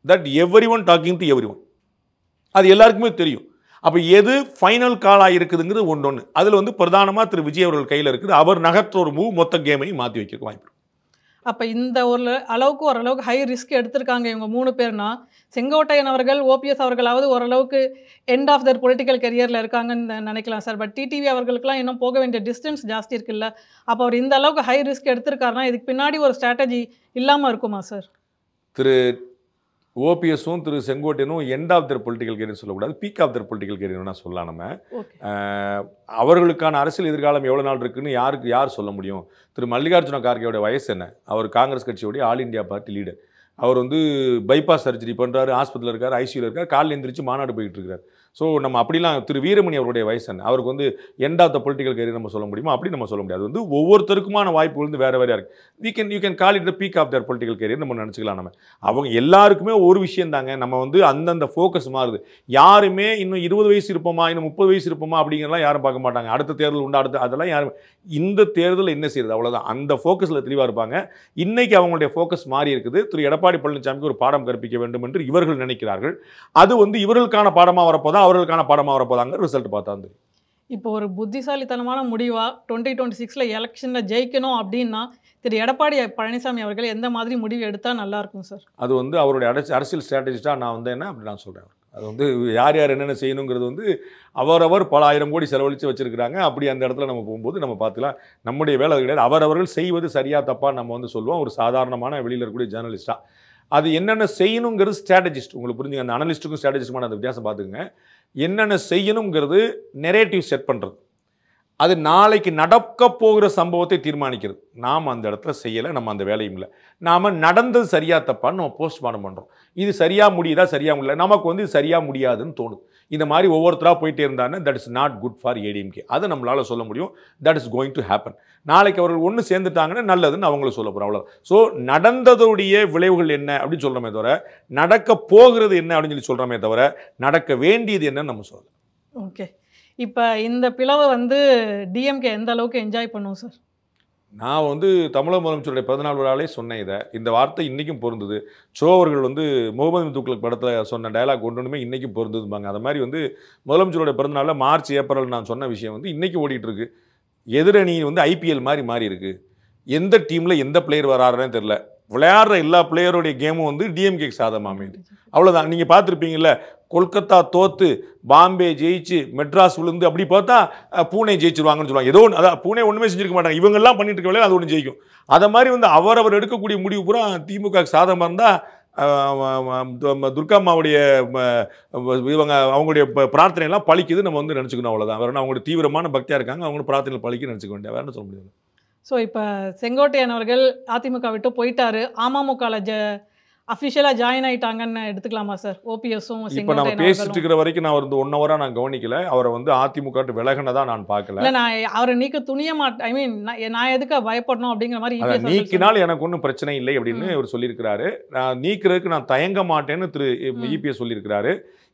that every one talking to every one, அது எல்லாருக்குமே தெரியும். அப்போ எது ஃபைனல் காலாக இருக்குதுங்கிறது ஒன்று. அதில் வந்து பிரதானமாக திரு விஜய் அவர்கள் கையில் இருக்குது. அவர் நகர்த்த ஒரு மூவ் மொத்த கேமையும் மாற்றி வைக்க வாய்ப்பு. அப்போ இந்த ஓரளவுக்கு ஹை ரிஸ்க் எடுத்திருக்காங்க இவங்க 3 பேர்னா, செங்கோட்டையன் அவர்கள், ஓபிஎஸ் அவர்களாவது ஓரளவுக்கு எண்ட் ஆஃப் தர் பொலிட்டிக்கல் கெரியரில் இருக்காங்கன்னு நினைக்கலாம் சார். பட் டிடிவி அவர்களுக்குலாம் இன்னும் போக வேண்டிய டிஸ்டன்ஸ் ஜாஸ்தி இருக்குல்ல. அப்போ அவர் இந்த அளவுக்கு ஹை ரிஸ்க் எடுத்திருக்காருன்னா இதுக்கு பின்னாடி ஒரு ஸ்ட்ராட்டஜி இல்லாமல் இருக்குமா சார்? திரு ஓபிஎஸும் திரு செங்கோட்டையனும் end of Dhar political career சொல்லக்கூடாது, பீக் ஆஃப் தர் பொலிட்டிக்கல் கேரியர்னா சொல்லலாம். நம்ம அவர்களுக்கான அரசியல் எதிர்காலம் எவ்வளோ நாள் இருக்குன்னு யார் சொல்ல முடியும்? திரு மல்லிகார்ஜுன கார்கேயோட வயசு என்ன? அவர் காங்கிரஸ் கட்சியோடைய ஆல் இண்டியா பார்ட்டி லீடர். அவர் வந்து பைபாஸ் சர்ஜரி பண்ணுறாரு, ஹாஸ்பிட்டலில் இருக்கார், ஐசியூவில் இருக்கார், காலையில் எந்திரிச்சு மாநாடு போயிட்டு இருக்கார். ஸோ நம்ம அப்படிலாம் திரு வீரமணி அவருடைய வயசு என்ன? அவருக்கு வந்து end of the political career நம்ம சொல்ல முடியுமா? அப்படி நம்ம சொல்ல முடியாது. வந்து ஒவ்வொருத்தருக்குமான வாய்ப்புகள் வந்து வேறு வேறையாக இருக்குது. You can call it the peak of Dhar political career நம்ம நினச்சிக்கலாம். நம்ம அவங்க எல்லாருக்குமே ஒரு விஷயம் தாங்க, நம்ம வந்து அந்தந்த ஃபோக்கஸ் மாறுது. யாருமே இன்னும் 20 வயசு இருப்போமா, இன்னும் 30 வயசு இருப்போமா அப்படிங்கிறலாம் யாரும் பார்க்க மாட்டாங்க. அடுத்த தேர்தல் உண்டு, அதெல்லாம் யாரும் இந்த தேர்தல் என்ன செய்யுது அவ்வளோதான், அந்த ஃபோக்கஸில் தெளிவாக இருப்பாங்க. இன்னைக்கு அவங்களுடைய ஃபோக்கஸ் மாறி இருக்குது. திரு எடப்பாடி பழனிசாமிக்கு ஒரு பாடம் கற்பிக்க வேண்டும் என்று இவர்கள் நினைக்கிறார்கள். அது வந்து இவர்களுக்கான பாடமாக வரப்போதா, அவர்களுக்கான பாடமாக வரப்போதாங்க ரிசல்ட் பார்த்தா தெரியும். இப்போ ஒரு புத்திசாலித்தனமான முடிவாக 2026 எலெக்ஷனில் ஜெயிக்கணும் அப்படின்னா திரு எடப்பாடி பழனிசாமி அவர்கள் எந்த மாதிரி முடிவு எடுத்தால் நல்லா இருக்கும் சார்? அது வந்து அவருடைய அரசியல் ஸ்ட்ராட்டஜிஸ்டாக நான் வந்து என்ன அப்படி நான் சொல்கிறேன். அது வந்து யார் என்னென்ன செய்யணுங்கிறது வந்து அவரவர் பல ஆயிரம் கோடி செலவழித்து வச்சுருக்கிறாங்க. அப்படி அந்த இடத்துல நம்ம போகும்போது நம்ம பார்த்துக்கலாம். நம்முடைய வேலை கிடையாது. அவரவர்கள் செய்வது சரியாக தப்பாக நம்ம வந்து சொல்லுவோம். ஒரு சாதாரணமான வெளியில் இருக்கக்கூடிய ஜேர்னலிஸ்ட்டாக அது என்னென்ன செய்யணுங்கிறது ஸ்ட்ராட்டஜிஸ்ட். உங்களுக்கு புரிஞ்சுங்க, அந்த அனலிஸ்ட்டுக்கும் ஸ்ட்ராட்டஜிஸ்ட்டுமான அந்த வித்தியாசம் பார்த்துக்குங்க. என்னென்ன செய்யணுங்கிறது நெரேட்டிவ் செட் பண்ணுறது, அது நாளைக்கு நடக்க போகிற சம்பவத்தை தீர்மானிக்கிறது. நாம் அந்த இடத்துல செய்யலை, நம்ம அந்த வேலையும் இல்லை. நாம் நடந்தது சரியாக தப்பான்னு நம்ம போஸ்ட்மார்ட்டம் பண்ணுறோம். இது சரியாக முடியுதா, சரியாக முடியல, நமக்கு வந்து இது சரியாக முடியாதுன்னு தோணுது. இந்த மாதிரி ஒவ்வொருத்தராக போயிட்டே இருந்தாங்கன்னா that is not good for ADMK. அதை நம்மளால் சொல்ல முடியும். That is going to happen. நாளைக்கு அவர்கள் ஒன்று சேர்ந்துட்டாங்கன்னா நல்லதுன்னு அவங்களும் சொல்ல போகிறோம், அவ்வளோதான். ஸோ நடந்ததுடைய விளைவுகள் என்ன அப்படின்னு சொல்கிறோமே தவிர, நடக்க போகிறது என்ன அப்படின்னு சொல்லி சொல்கிறோமே தவிர, நடக்க வேண்டியது என்னன்னு நம்ம சொல்லலாம். ஓகே, இப்போ இந்த பிளவை வந்து டிஎம்கே எந்த அளவுக்கு என்ஜாய் பண்ணுவோம் சார்? நான் வந்து தமிழக முதலமைச்சருடைய 14 விழாவிலே சொன்னேன். இந்த வார்த்தை இன்றைக்கும் பொருந்தது. ஷோ அவர்கள் வந்து முகமது துக்ளக் படத்தில் சொன்ன டயலாக் ஒன்றுமே இன்றைக்கும் பொருந்ததும்பாங்க. அது மாதிரி வந்து முதலமைச்சருடைய பிறந்தநாளில் மார்ச் ஏப்ரல் நான் சொன்ன விஷயம் வந்து இன்றைக்கும் ஓடிட்டு இருக்கு. எதிரணி வந்து ஐபிஎல் மாதிரி மாறி இருக்கு. எந்த டீமில் எந்த பிளேயர் வராருன்னு தெரியல. விளையாடுற எல்லா பிளேயருடைய கேமும் வந்து டிஎம்கேக்கு சாதகமாக அமையுது. அவ்வளோதான். நீங்கள் பார்த்துருப்பீங்கல்ல, கொல்கத்தா தோத்து பாம்பே ஜெயிச்சு மெட்ராஸ் விழுந்து அப்படி பார்த்தா பூனே ஜெயிச்சிருவாங்கன்னு சொல்லுவாங்க. ஏதோ ஒன்று, அதான் பூனே ஒன்றுமே செஞ்சிருக்க மாட்டாங்க. இவங்கெல்லாம் பண்ணிட்டு இருக்க வேலையில் அது ஒன்று ஜெயிக்கும். அதை மாதிரி வந்து அவர் எடுக்கக்கூடிய முடிவு பூரா திமுக சாதகமாக இருந்தால் துர்காம்மாவுடைய அவங்களுடைய பிரார்த்தனைலாம் பழிக்குது நம்ம வந்து நினச்சிக்கணும். அவ்வளோதான். வேறு அவங்களுடைய தீவிரமான பக்தியாக இருக்காங்க, அவங்களோட பிரார்த்தனை பழிக்க நினச்சிக்க வேண்டிய வேறு சொல்ல முடியாது. ஸோ இப்போ செங்கோட்டையன் அவர்கள் அதிமுக விட்டு போயிட்டாரு, அமமுகவில் அஃபிஷியலாக ஜாயின் ஆகிட்டாங்கன்னு எடுத்துக்கலாமா சார்? ஓபிஎஸும் இப்போ நம்ம பேசிட்டு இருக்கிற வரைக்கும் நான் வந்து 1 ஹவராக நான் கவனிக்கல. அவரை வந்து அதிமுக விலகினதான் நான் பார்க்கல. இல்லை, நான் அவரை நீக்க துணிய மாட்டேன். ஐ மீன் நான் எதுக்கு பயப்படணும் அப்படிங்கிற மாதிரி நீக்கினால் எனக்கு ஒன்றும் பிரச்சனை இல்லை அப்படின்னு அவர் சொல்லியிருக்கிறாரு. நான் நீக்கிறதுக்கு நான் தயங்க மாட்டேன்னு திரு இபிஎஸ் சொல்லியிருக்கிறாரு.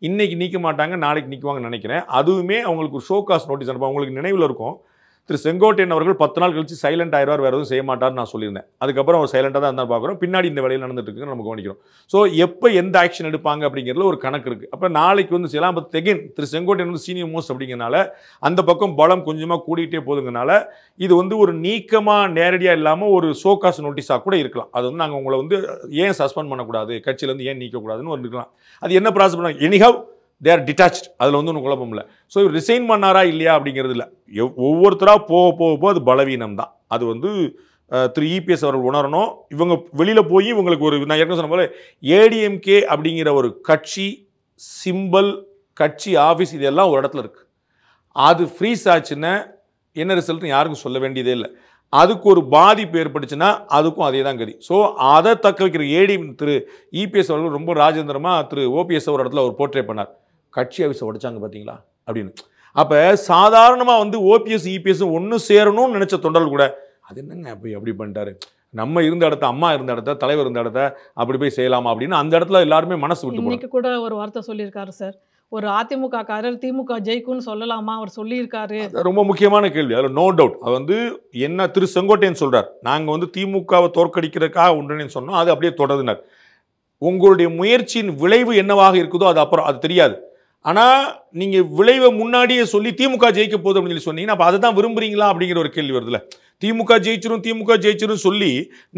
இன்னைக்கு நீக்க மாட்டாங்க, நாளைக்கு நீக்குவாங்கன்னு நினைக்கிறேன். அதுவுமே அவங்களுக்கு ஒரு ஷோகாஸ் நோட்டீஸ் அனுப்ப அவங்களுக்கு நினைவில் இருக்கும். திரு செங்கோட்டையன் அவர்கள் 10 நாள் கழிச்சு சைலண்ட் ஆயிடுவார், வேறு எதுவும் செய்ய மாட்டார்னு நான் சொல்லியிருந்தேன். அதுக்கப்புறம் அவர் சைலண்டாக தான் இருந்தால் பார்க்குறோம். பின்னாடி இந்த வேலையில் நடந்துட்டு இருக்குன்னு நம்ம கவனிக்கிறோம். ஸோ எப்போ எந்த ஆக்ஷன் எடுப்பாங்க அப்படிங்கிறதுல ஒரு கணக்கு இருக்குது. அப்போ நாளைக்கு வந்து செய்யலாம். பட் எகைன் திரு செங்கோட்டையன் வந்து சீனியர் மோஸ்ட் அப்படிங்கிறனால அந்த பக்கம் பலம் கொஞ்சமாக கூடிகிட்டே போதுங்கனால இது வந்து ஒரு நீக்கமாக நேரடியாக இல்லாமல் ஒரு ஷோகாஸ் நோட்டீஸாக கூட இருக்கலாம். அது வந்து நாங்கள் உங்களை வந்து ஏன் சஸ்பெண்ட் பண்ணக்கூடாது, கட்சியிலேருந்து ஏன் நீக்கக்கூடாதுன்னு ஒரு இருக்கலாம். அது என்ன ப்ராசஸ் பண்ணாங்க, எனிஹவ் தே ஆர் டிட்டாச்ட். அதில் வந்து ஒன்றும் குழப்பம் இல்லை. ஸோ இவர் ரிசைன் பண்ணாரா இல்லையா அப்படிங்கிறது இல்லை. ஒவ்வொருத்தராக போக அது பலவீனம் தான். அது வந்து திரு இபிஎஸ் அவர்கள் உணரணும். இவங்க வெளியில் போய் இவங்களுக்கு ஒரு, நான் ஏற்கனவே சொன்ன போல ஏடிஎம்கே அப்படிங்கிற ஒரு கட்சி சிம்பல், கட்சி ஆஃபீஸ் இதெல்லாம் ஒரு இடத்துல இருக்குது. அது ஃப்ரீஸ் ஆச்சுன்னா என்ன ரிசல்ட்னு யாருக்கும் சொல்ல வேண்டியதே இல்லை. அதுக்கு ஒரு பாதிப்பு ஏற்பட்டுச்சுன்னா அதுக்கும் அதே தான் கதி. ஸோ அதை தக்க வைக்கிற திரு இபிஎஸ் அவர்கள் ரொம்ப ராஜேந்திரமாக திரு ஓபிஎஸ் ஒரு இடத்துல அவர் போர்ட்ரே பண்ணார். கட்சி ஆஃபீஸை உடைச்சாங்க பார்த்தீங்களா அப்படின்னு. அப்போ சாதாரணமாக வந்து ஓபிஎஸ் இபிஎஸ் ஒன்று சேரணும்னு நினச்ச தொண்டர்கள் கூட அது என்னங்க அப்படி பண்ணிட்டாரு, நம்ம இருந்த இடத்த, அம்மா இருந்த இடத்த, தலைவர் இருந்த இடத்த அப்படி போய் செய்யலாமா அப்படின்னு அந்த இடத்துல எல்லாருமே மனசு விட்டு போறாங்க. இன்னைக்கு கூட ஒரு வார்த்தை சொல்லியிருக்காரு சார், ஒரு அதிமுக காரர் திமுக ஜெயிக்கும்னு சொல்லலாமா, அவர் சொல்லியிருக்காரு. அது ரொம்ப முக்கியமான கேள்வி, அதில் நோ டவுட். அது வந்து என்ன திரு செங்கோட்டையன் சொல்றார், நாங்கள் வந்து திமுகவை தோற்கடிக்கிறதுக்காக ஒன்றுன்னு சொன்னோம், அது அப்படியே தொடர்ந்தார். உங்களுடைய முயற்சியின் விளைவு என்னவாக இருக்குதோ அது அப்புறம் அது தெரியாது. ஆனால் நீங்கள் விளைவை முன்னாடியே சொல்லி திமுக ஜெயிக்க போகுது அப்படின்னு சொல்லி சொன்னீங்கன்னா அப்போ அதை தான் விரும்புறீங்களா அப்படிங்கிற ஒரு கேள்வி வருதுல்ல. திமுக ஜெயிச்சிரும் சொல்லி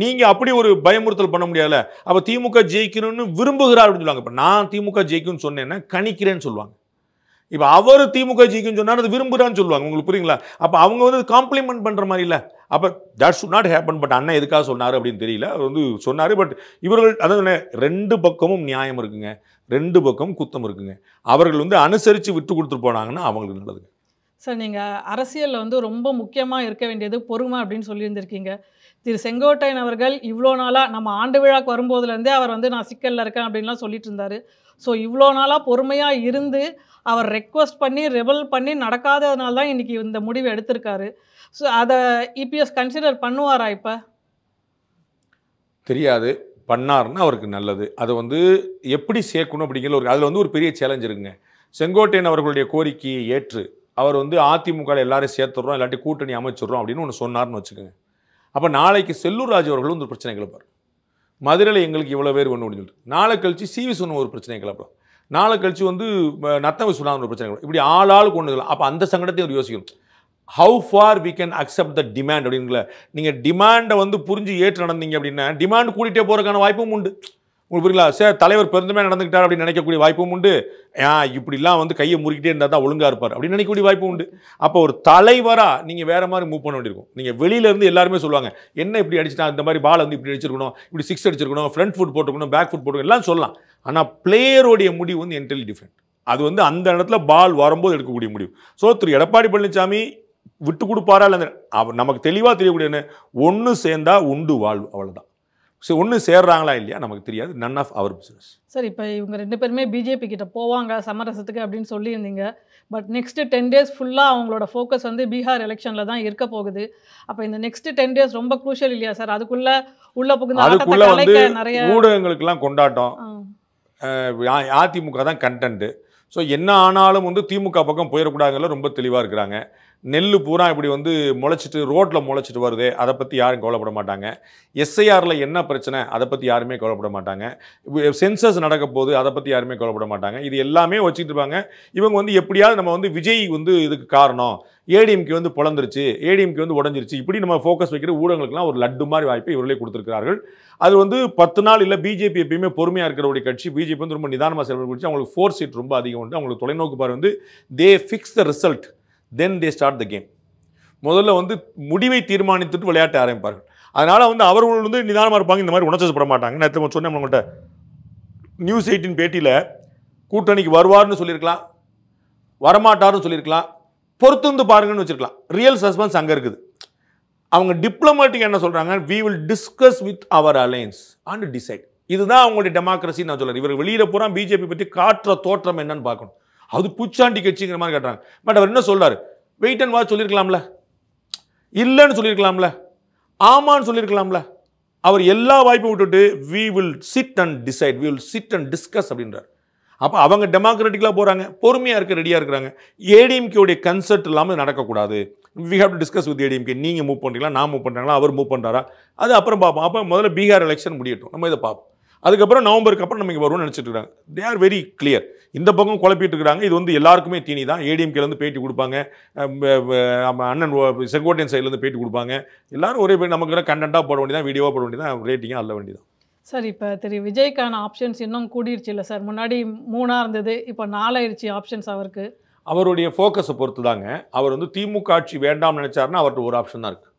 நீங்கள் அப்படி ஒரு பயமுறுத்தல் பண்ண முடியாதுல்ல. அப்போ திமுக ஜெயிக்கணும்னு விரும்புகிறார் அப்படின்னு சொல்லுவாங்க. இப்போ நான் திமுக ஜெயிக்கும்னு சொன்னேன்னா கணிக்கிறேன்னு சொல்லுவாங்க. இப்போ அவர் திமுக ஜெயிக்கும்னு சொன்னார், அது விரும்புகிறான்னு சொல்லுவாங்க. உங்களுக்கு புரியுங்களா? அப்போ அவங்க வந்து காம்ப்ளிமெண்ட் பண்ணுற மாதிரி இல்லை. அப்போ that should not happen. But அண்ணன் எதுக்காக சொன்னார் அப்படின்னு தெரியல, அவர் வந்து சொன்னார். பட் இவர்கள் அதாவது ரெண்டு பக்கமும் நியாயம் இருக்குங்க, ரெண்டு பக்கமும் குத்தம் இருக்குங்க. அவர்கள் வந்து அனுசரித்து விட்டு கொடுத்துட்டு போனாங்கன்னா அவங்களுக்கு நல்லதுங்க. சார், நீங்கள் அரசியலில் வந்து ரொம்ப முக்கியமாக இருக்க வேண்டியது பொறுமை அப்படின்னு சொல்லியிருந்திருக்கீங்க. திரு செங்கோட்டையன் அவர்கள் இவ்வளோ நாளாக நம்ம ஆண்டு விழாக்கு வரும்போதுலேருந்தே அவர் வந்து நான் சிக்கலில் இருக்கேன் அப்படின்லாம் சொல்லிட்டு இருந்தார். ஸோ இவ்வளோ நாளாக பொறுமையாக இருந்து அவர் ரெக்வஸ்ட் பண்ணி ரெபல் பண்ணி நடக்காததுனால தான் இன்றைக்கி இந்த முடிவு எடுத்திருக்காரு. ஸோ அதை இபிஎஸ் கன்சிடர் பண்ணுவாரா? இப்போ தெரியாது, பண்ணார்னா அவருக்கு நல்லது. அதை வந்து எப்படி சேர்க்கணும் அப்படிங்கிற ஒரு அதில் வந்து ஒரு பெரிய சேலஞ்ச் இருக்குங்க. செங்கோட்டையன் அவர்களுடைய கோரிக்கையை ஏற்று அவர் வந்து அதிமுக எல்லாரையும் சேர்த்துடுறோம், இல்லாட்டி கூட்டணி அமைச்சிடுறோம் அப்படின்னு ஒன்று சொன்னார்னு வச்சுக்கோங்க. அப்போ நாளைக்கு செல்லூர் ராஜு அவர்களும் ஒரு பிரச்சனை கிளப்பார். மதுரையில் எங்களுக்கு இவ்வளோ பேர் ஒன்று அப்படின்னு சொல்லிட்டு நாளை கழிச்சு சிவி சொன்ன ஒரு பிரச்சனை கிளப்பலாம். நாளை கழிச்சு வந்து நத்தம் சொல்லாத ஒரு பிரச்சனை, இப்படி ஆளாளுக்கு கொண்டு வரலாம். அப்போ அந்த சங்கடத்தையும் ஒரு யோசிக்கணும். How far we can accept the demand அப்படிங்கள. நீங்கள் டிமாண்டை வந்து புரிஞ்சு ஏற்று நடந்தீங்க அப்படின்னா டிமாண்ட் கூட்டிகிட்டே போகிறதுக்கான வாய்ப்பும் உண்டு. உங்களுக்கு புரியல சார், தலைவர் பெருந்தமே நடந்துக்கிட்டார் அப்படின்னு நினைக்கக்கூடிய வாய்ப்பும் உண்டு. இப்படிலாம் வந்து கையை முறுக்கிட்டே இருந்தால் தான் ஒழுங்காக இருப்பார் அப்படின்னு நினைக்கக்கூடிய வாய்ப்பும் உண்டு. அப்போ ஒரு தலைவராக நீங்கள் வேறு மாதிரி மூவ் பண்ண வேண்டியிருக்கும். நீங்கள் வெளியிலேருந்து எல்லாருமே சொல்லுவாங்க, என்ன இப்படி அடிச்சுட்டா, இந்த மாதிரி பால் வந்து இப்படி அடிச்சிருக்கணும், இப்படி 6 அடிச்சிருக்கணும், ஃப்ரண்ட் ஃபுட் போட்டுக்கணும், பேக் ஃபுட் போட்டுக்கணும் எல்லாம் சொல்லலாம். ஆனால் பிளேயருடைய முடிவு வந்து என்டர்லி டிஃப்ரெண்ட். அது வந்து அந்த இடத்துல பால் வரும்போது எடுக்கக்கூடிய முடிவு. ஸோ திரு எடப்பாடி பழனிசாமி விட்டு கொடுப்பாரா இல்லை, நமக்கு தெளிவாக தெரியக்கூடிய ஒன்று சேர்ந்தா உண்டு வாழ்வு, அவ்வளோதான். ஸோ ஒன்று சேர்றாங்களா இல்லையா நமக்கு தெரியாது. None of our business. Sir, இப்போ இவங்க 2 பேருமே பிஜேபி கிட்ட போவாங்க சமரசத்துக்கு அப்படின்னு சொல்லியிருந்தீங்க. பட் நெக்ஸ்ட்டு 10 days ஃபுல்லாக அவங்களோட ஃபோக்கஸ் வந்து பீகார் எலெக்ஷனில் தான் இருக்க போகுது. அப்போ இந்த நெக்ஸ்ட்டு 10 days ரொம்ப க்ரூஷியல் இல்லையா சார்? அதுக்குள்ளே அதுக்குள்ளே வந்து ஊடகங்களுக்கெல்லாம் கொண்டாட்டம், அதிமுக தான் கண்டென்ட்டு. ஸோ என்ன ஆனாலும் வந்து திமுக பக்கம் போயிடக்கூடாதுல ரொம்ப தெளிவாக இருக்கிறாங்க. நெல் பூரா இப்படி வந்து முளைச்சிட்டு ரோட்டில் முளைச்சிட்டு வருது, அதை பற்றி யாரும் கவலைப்பட மாட்டாங்க. எஸ்ஐஆரில் என்ன பிரச்சனை அதை பற்றி யாருமே கவலைப்பட மாட்டாங்க. சென்சஸ் நடக்க போது அதை பற்றி யாருமே கவலைப்பட மாட்டாங்க. இது எல்லாமே வச்சுட்டு இருப்பாங்க. இவங்க வந்து எப்படியாவது நம்ம வந்து விஜய் வந்து இதுக்கு காரணம், ஏடிஎம்கே வந்து பொழந்துருச்சு, ஏடிஎம்கே வந்து உடஞ்சிருச்சு, இப்படி நம்ம ஃபோக்கஸ் வைக்கிற ஊடகங்களுக்குலாம் ஒரு லட்டு மாதிரி வாய்ப்பை இவர்களே கொடுத்துருக்கிறார்கள். அது வந்து 10 நாள் இல்லை. பிஜேபி எப்பயுமே பொறுமையாக இருக்கிற கட்சி. பிஜேபி வந்து ரொம்ப நிதானமாக செயல்பட கட்சி. அவங்களுக்கு 4 சீட் ரொம்ப அதிகம் உண்டு. அவங்களுக்கு தொலைநோக்கு பார் வந்து they fix the result, then they start the game. முதல்ல வந்து முடிவை தீர்மானித்துட்டு விளையாட்ட ஆரம்பிப்பார்கள். அதனால் வந்து அவர்கள் வந்து நிதானமாக இருப்பாங்க, இந்த மாதிரி உணர்ச்சப்பட மாட்டாங்க. நேற்று சொன்னேன் உங்கள்கிட்ட, நியூஸ் 18 பேட்டியில் கூட்டணிக்கு வருவார்னு சொல்லியிருக்கலாம், வரமாட்டார்னு சொல்லியிருக்கலாம், பொறுத்து வந்து பாருங்கன்னு வச்சிருக்கலாம். ரியல் சஸ்பென்ஸ் அங்கே இருக்குது. அவங்க டிப்ளமேட்டிக் என்ன சொல்கிறாங்க, we will discuss with our alliance and decide. இதுதான் அவங்களுடைய டெமோக்ரஸி. நான் சொல்கிறேன், இவர் வெளியில் பூரா பிஜேபி பற்றி காட்டுற தோற்றம் என்னன்னு பார்க்கணும். அது பூச்சாண்டி கட்சிங்கிற மாதிரி காட்டுறாங்க. பட் அவர் என்ன சொல்றாரு, வெயிட் அண்ட் வாட்ச் சொல்லியிருக்கலாம்ல, இல்லைன்னு சொல்லியிருக்கலாம்ல, ஆமான்னு சொல்லியிருக்கலாம்ல. அவர் எல்லா வாய்ப்பும் விட்டுட்டு we will sit and decide, we will sit and discuss அப்படின்றார். அப்போ அவங்க டெமோக்ராட்டிக்கலாக போகிறாங்க, பொறுமையாக இருக்க ரெடியாக இருக்கிறாங்க. ஏடிஎம்கேவுடைய கன்செப்ட் இல்லாமல் நடக்கக்கூடாது. We have to discuss with ADMK. நீங்கள் மூவ் பண்ணுறீங்களா, நான் மூவ் பண்ணுறாங்களா, அவர் மூவ் பண்ணுறாரா, அது அப்புறம் பார்ப்போம். அப்போ முதல்ல பீகார் எலெக்ஷன் முடியட்டும், நம்ம இதை பார்ப்போம். அதுக்கப்புறம் நவம்பருக்கு அப்புறம் நம்ம இங்கே வருவோம்னு நினச்சிட்டு இருக்காங்க. They are very clear. இந்த பக்கம் குழப்பிட்டு இருக்கிறாங்க. இது வந்து எல்லாருக்குமே தீனி தான். ஏடிஎம்கேலேருந்து பேட்டி கொடுப்பாங்க, அண்ணன் செங்கோட்டையன் சைட்லேருந்து பேட்டி கொடுப்பாங்க. எல்லாரும் ஒரே பேர் நமக்கு கண்டென்ட்டாக போட வேண்டியதான், வீடியோவாக போட வேண்டியதான், ரேட்டிங்காக அல்ல வேண்டியதான். சார், இப்போ விஜய்க்கான ஆப்ஷன்ஸ் இன்னும் கூடிருச்சு இல்லை சார்? முன்னாடி 3 இருந்தது, இப்போ 4 ஆயிடுச்சு ஆப்ஷன்ஸ் அவருக்கு. அவருடைய ஃபோக்கஸை பொறுத்து தாங்க. அவர் வந்து திமுக ஆட்சி வேண்டாம்னு நினைச்சாருன்னா அவர்கிட்ட ஒரு ஆப்ஷன் தான் இருக்குது,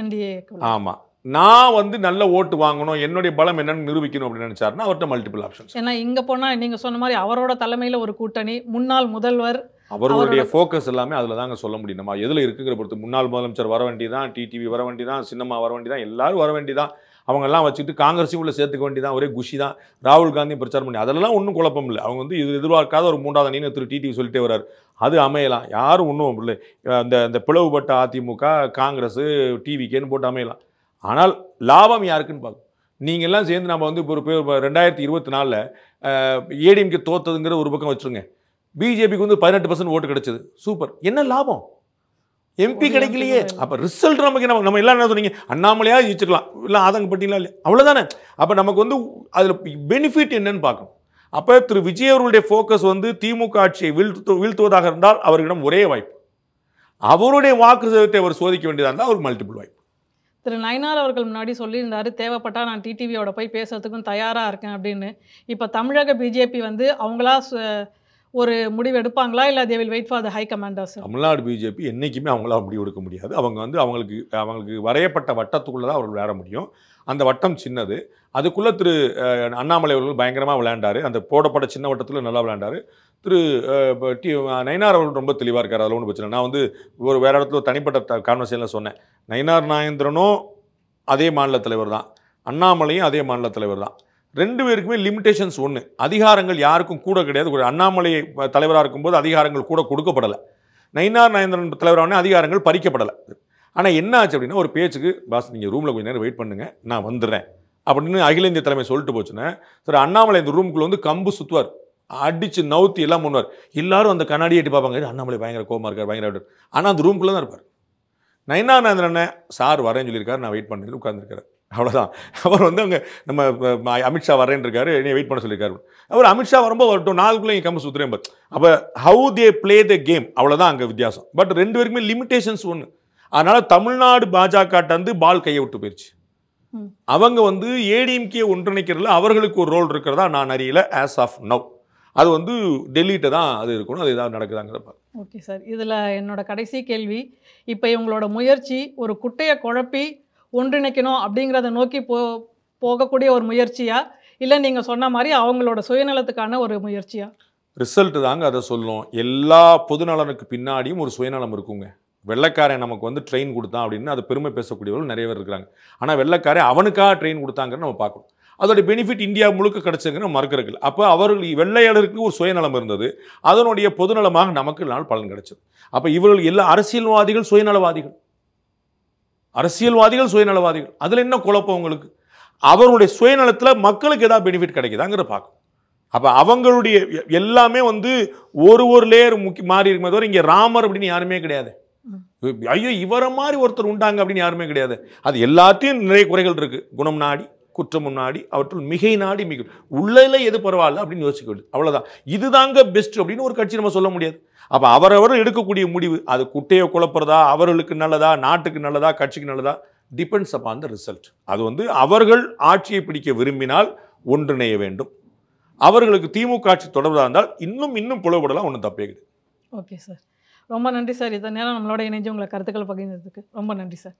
என்டிஏ. ஆமாம், நான் வந்து நல்ல ஓட்டு வாங்கணும், என்னுடைய பலம் என்னன்னு நிரூபிக்கணும் அப்படின்னு நினைச்சாருன்னா அவர்கிட்ட மல்டிபிள் ஆப்ஷன்ஸ். ஏன்னா இங்கே போனால் நீங்கள் சொன்ன மாதிரி அவரோட தலைமையில் ஒரு கூட்டணி, முன்னாள் முதல்வர், அவருடைய ஃபோக்கஸ் எல்லாமே அதில் தாங்க சொல்ல முடியும். நம்ம எதில் இருக்குங்கிற பொறுத்து. முன்னாள் முதலமைச்சர் வர வேண்டியதான், டிடிவி வர வேண்டியதான், சின்னம்மா வர வேண்டியதான், எல்லாரும் வர வேண்டியதான். அவங்கெல்லாம் வச்சுட்டு காங்கிரஸையும் உள்ள சேர்த்துக்க வேண்டியதான். ஒரே குஷி தான். ராகுல் காந்தி பிரச்சாரம் பண்ணி அதெல்லாம் ஒன்றும் குழப்பம் இல்லை. அவங்க வந்து இது எதிர்பார்க்காத ஒரு 3வது அணின்னு திரு டிடிவி சொல்லிட்டே வர்றாரு. அது அமையலாம், யாரும் ஒன்றும் இல்லை. அந்த பிளவுபட்ட அதிமுக, காங்கிரஸ், டிவிகேன்னு போட்டு அமையலாம். ஆனால் லாபம் யாருக்குன்னு பார்க்கணும். நீங்கள் எல்லாம் சேர்ந்து நம்ம வந்து இப்போ ஒரு 2024 ஏடிஎம்கே தோத்ததுங்கிற ஒரு பக்கம் வச்சுருங்க, பிஜேபிக்கு வந்து 18% ஓட்டு கிடைச்சது, சூப்பர். என்ன லாபம்? எம்பி கிடைக்கலையே. அப்போ ரிசல்ட் நமக்கு நம்ம எல்லாம் என்ன சொன்னீங்க, அண்ணாமலையா ஜெயிச்சிருக்கலாம், இல்லை ஆதங்கப்பட்டீங்களா இல்லையா, அவ்வளோதானே. அப்போ நமக்கு வந்து அதில் பெனிஃபிட் என்னன்னு பார்க்கணும். அப்போ திரு விஜய் அவர்களுடைய ஃபோக்கஸ் வந்து திமுக ஆட்சியை வீழ்த்துவதாக இருந்தால் அவர்களிடம் ஒரே வாய்ப்பு, அவருடைய வாக்கு சதவீதத்தை அவர் சோதிக்க வேண்டியதாக இருந்தால் அவருக்கு மல்டிபிள் வாய்ப்பு. திரு நயினார் அவர்கள் முன்னாடி சொல்லியிருந்தாரு, தேவைப்பட்டால் நான் டிடிவியோட போய் பேசுறதுக்கும் தயாராக இருக்கேன் அப்படின்னு. இப்போ தமிழக பிஜேபி வந்து அவங்களா ஒரு முடிவு எடுப்பாங்களா, இல்லை they will wait for the high commanders? Tamil Nadu BJP என்றைக்குமே அவங்களா முடிவு எடுக்க முடியாது. அவங்க வந்து அவங்களுக்கு வரையப்பட்ட வட்டத்துக்குள்ளே தான் அவர்கள் விளையாட முடியும். அந்த வட்டம் சின்னது. அதுக்குள்ளே திரு அண்ணாமலை அவர்கள் பயங்கரமாக விளையாண்டார். அந்த போடப்பட்ட சின்ன வட்டத்தில் நல்லா விளையாண்டார். திரு நயினார் அவர்கள் ரொம்ப தெளிவாக இருக்கார், அதில் ஒன்றும் பிரச்சனை. நான் வந்து ஒரு வேறு இடத்துல ஒரு தனிப்பட்ட கான்வர்சேஷனில் சொன்னேன், நயினார் நாகேந்திரனும் அதே மாநில தலைவர் தான், அண்ணாமலையும் அதே மாநில தலைவர் தான். 2 பேருக்குமே லிமிடேஷன்ஸ் ஒன்று, அதிகாரங்கள் யாருக்கும் கூட கிடையாது. ஒரு அண்ணாமலை தலைவராக இருக்கும்போது அதிகாரங்கள் கூட கொடுக்கப்படலை, நயினார் நாகேந்திரன் தலைவரான அதிகாரங்கள் பறிக்கப்படலை. ஆனால் என்ன ஆச்சு அப்படின்னா, ஒரு பேச்சுக்கு பாஸ் நீங்கள் ரூமில் கொஞ்சம் நேரம் வெயிட் பண்ணுங்கள், நான் வந்துடுறேன் அப்படின்னு அகில இந்திய தலைமை சொல்லிட்டு போச்சுன்னா, சரி அண்ணாமலை இந்த ரூமுக்குள்ளே வந்து கம்பு சுற்றுவார், அடித்து நவுத்தி எல்லாம் பண்ணுவார். எல்லாரும் அந்த கண்ணாடியை எட்டி பார்ப்பாங்க, அண்ணாமலை பயங்கர கோவமாக இருக்கார், பயங்கர. ஆனால் அந்த ரூம்குள்ளே தான் இருப்பார். நயினார் நாகேந்திரன் சார் வரேன்னு சொல்லியிருக்காரு, நான் வெயிட் பண்ணி உட்காந்துருக்காரு, அவ்வளோதான். அவர் வந்து அங்கே நம்ம அமித்ஷா வரேன்னு இருக்காரு, என்னை வெயிட் பண்ண சொல்லியிருக்காரு. அவர் அமித்ஷா வரும்போது வரட்டும், நாளுக்குள்ளே இங்கே கம்பு சுற்றுறேன். அப்போ how they play the game, அவ்வளோதான் அங்கே வித்தியாசம். பட் 2 பேருக்குமே லிமிடேஷன்ஸ் ஒன்று. அதனால் தமிழ்நாடு பாஜக வந்து பால் கையை விட்டு போயிடுச்சு. அவங்க வந்து ஏடிஎம்கே ஒன்றிணைக்கிறதுல அவர்களுக்கு ஒரு ரோல் இருக்கிறதா நான் அறியல ஆஸ் ஆஃப் நவ். அது வந்து டெல்லிட்ட தான் அது இருக்கணும், அது ஏதாவது நடக்குதாங்கிறத. ஓகே சார், இதில் என்னோட கடைசி கேள்வி, இப்போ இவங்களோட முயற்சி ஒரு குட்டையை குழப்பி ஒன்றிணைக்கணும் அப்படிங்கிறத நோக்கி போகக்கூடிய ஒரு முயற்சியா, இல்லை நீங்கள் சொன்ன மாதிரி அவங்களோட சுயநலத்துக்கான ஒரு முயற்சியா? ரிசல்ட் தாங்க அதை சொல்லும். எல்லா பொதுநலனுக்கு பின்னாடியும் ஒரு சுயநலம் இருக்குங்க. வெள்ளைக்காரன் நமக்கு வந்து ட்ரெயின் கொடுத்தான் அப்படின்னு அதை பெருமை பேசக்கூடியவர்கள் நிறைய பேர் இருக்கிறாங்க. ஆனால் வெள்ளைக்காரன் அவனுக்காக ட்ரெயின் கொடுத்தாங்கன்னு நம்ம பார்க்கணும். அதோட பெனிஃபிட் இந்தியா முழுக்க கிடைச்சதுன்னு நம்ம மறக்கிறதுக்கு. அப்போ அவர்கள் வெள்ளையாளருக்கு ஒரு சுயநலம் இருந்தது, அதனுடைய பொதுநலமாக நமக்கு நாள் பலன் கிடைச்சது. அப்போ இவர்கள் எல்லா அரசியல்வாதிகள் சுயநலவாதிகள், அரசியல்வாதிகள் சுயநலவாதிகள். அதில் என்ன குழப்பம் உங்களுக்கு? அவருடைய சுயநலத்தில் மக்களுக்கு ஏதாவது பெனிஃபிட் கிடைக்குதாங்கிற பார்க்கணும். அப்போ அவங்களுடைய எல்லாமே வந்து ஒரு லேயர் மாறி இருக்குமே தவிர இங்கே ராமர் அப்படின்னு யாருமே கிடையாது. ஐயோ இவரை மாதிரி ஒருத்தர் உண்டாங்க அப்படின்னு யாருமே கிடையாது. அது எல்லாத்தையும் நிறைய குறைகள் இருக்கு. குணம் நாடி குற்றம் நாடி அவற்றுள் மிகை நாடி மிக உள்ளே எது பரவாயில்ல அப்படின்னு யோசிக்க வேண்டியது, அவ்வளோதான். இதுதாங்க பெஸ்ட் அப்படின்னு ஒரு கட்சி நம்ம சொல்ல முடியாது. அப்போ அவரவர் எடுக்கக்கூடிய முடிவு அது குட்டையை குழப்பறதா, அவர்களுக்கு நல்லதா, நாட்டுக்கு நல்லதா, கட்சிக்கு நல்லதா, டிபெண்ட்ஸ் அப்பான் த ரிசல்ட். அது வந்து அவர்கள் ஆட்சியை பிடிக்க விரும்பினால் ஒன்றிணைய வேண்டும். அவர்களுக்கு திமுக ஆட்சி தொடர்பதாக இருந்தால் இன்னும் புலப்படலாம், ஒன்றும் தப்பே கிடையாது. ஓகே சார், ரொம்ப நன்றி சார். இத்தனை நேரம் நம்மளோட இணைஞ்சு உங்களை கருத்துக்கள் பகிர்ந்ததுக்கு ரொம்ப நன்றி சார்.